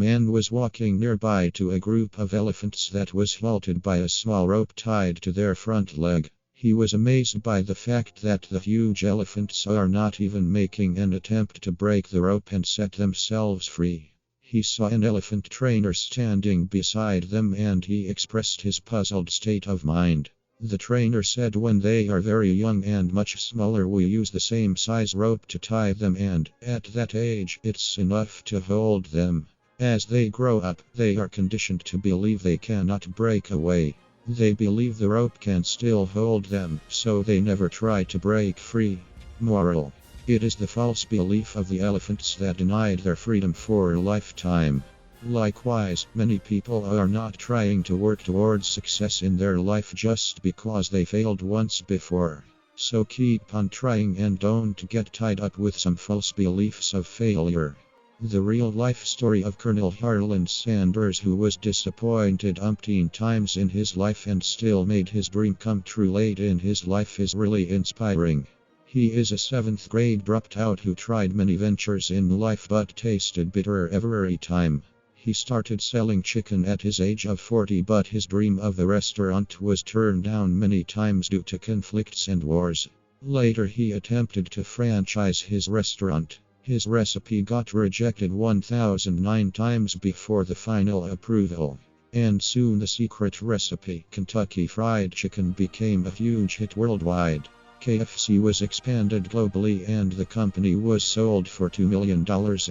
man was walking nearby to a group of elephants that was halted by a small rope tied to their front leg. He was amazed by the fact that the huge elephants are not even making an attempt to break the rope and set themselves free. He saw an elephant trainer standing beside them and he expressed his puzzled state of mind. The trainer said when they are very young and much smaller we use the same size rope to tie them and, at that age, it's enough to hold them. As they grow up, they are conditioned to believe they cannot break away. They believe the rope can still hold them, so they never try to break free. Moral: it is the false belief of the elephants that denied their freedom for a lifetime. Likewise, many people are not trying to work towards success in their life just because they failed once before. So keep on trying and don't get tied up with some false beliefs of failure. The real-life story of Colonel Harlan Sanders, who was disappointed umpteen times in his life and still made his dream come true late in his life, is really inspiring. He is a 7th grade dropout who tried many ventures in life but tasted bitter every time. He started selling chicken at his age of 40, but his dream of the restaurant was turned down many times due to conflicts and wars. Later he attempted to franchise his restaurant. His recipe got rejected 1,009 times before the final approval. And soon the secret recipe, Kentucky Fried Chicken, became a huge hit worldwide. KFC was expanded globally and the company was sold for $2 million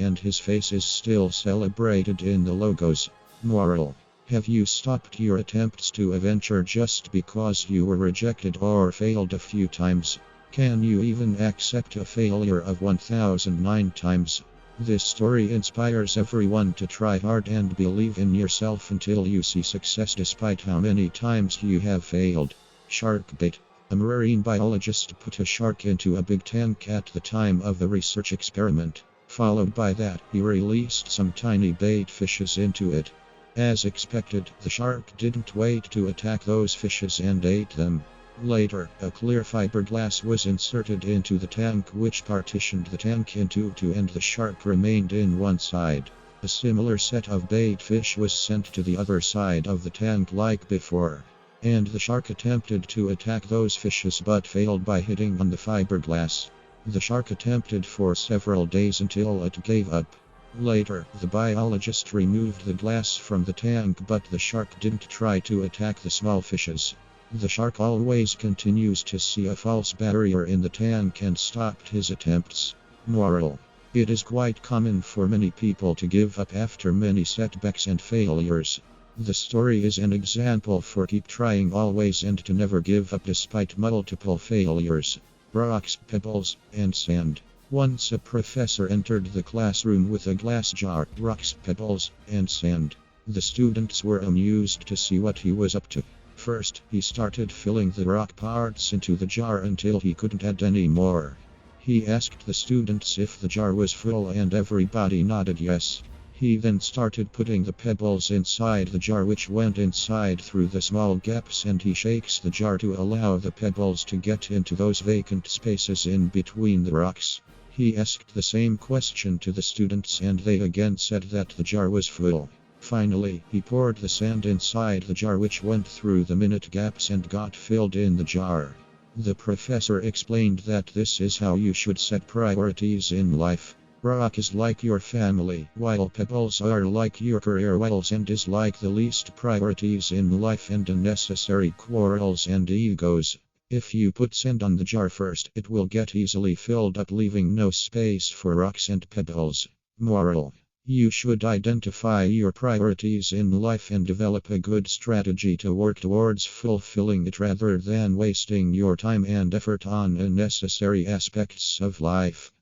and his face is still celebrated in the logos. Moral: have you stopped your attempts to a venture just because you were rejected or failed a few times? Can you even accept a failure of 1,009 times? This story inspires everyone to try hard and believe in yourself until you see success despite how many times you have failed. Shark bait. A marine biologist put a shark into a big tank at the time of the research experiment. Followed by that, he released some tiny bait fishes into it. As expected, the shark didn't wait to attack those fishes and ate them. Later, a clear fiberglass was inserted into the tank which partitioned the tank into two and the shark remained in one side. A similar set of bait fish was sent to the other side of the tank like before. And the shark attempted to attack those fishes but failed by hitting on the fiberglass. The shark attempted for several days until it gave up. Later, the biologist removed the glass from the tank but the shark didn't try to attack the small fishes. The shark always continues to see a false barrier in the tank and stopped his attempts. Moral: it is quite common for many people to give up after many setbacks and failures. The story is an example for keep trying always and to never give up despite multiple failures. Rocks, pebbles, and sand. Once a professor entered the classroom with a glass jar, rocks, pebbles, and sand. The students were amused to see what he was up to. First, he started filling the rock parts into the jar until he couldn't add any more. He asked the students if the jar was full and everybody nodded yes. He then started putting the pebbles inside the jar which went inside through the small gaps and he shakes the jar to allow the pebbles to get into those vacant spaces in between the rocks. He asked the same question to the students and they again said that the jar was full. Finally, he poured the sand inside the jar which went through the minute gaps and got filled in the jar. The professor explained that this is how you should set priorities in life. Rock is like your family, while pebbles are like your career, while sand is like the least priorities in life and unnecessary quarrels and egos. If you put sand on the jar first, it will get easily filled up, leaving no space for rocks and pebbles. Moral: you should identify your priorities in life and develop a good strategy to work towards fulfilling it rather than wasting your time and effort on unnecessary aspects of life.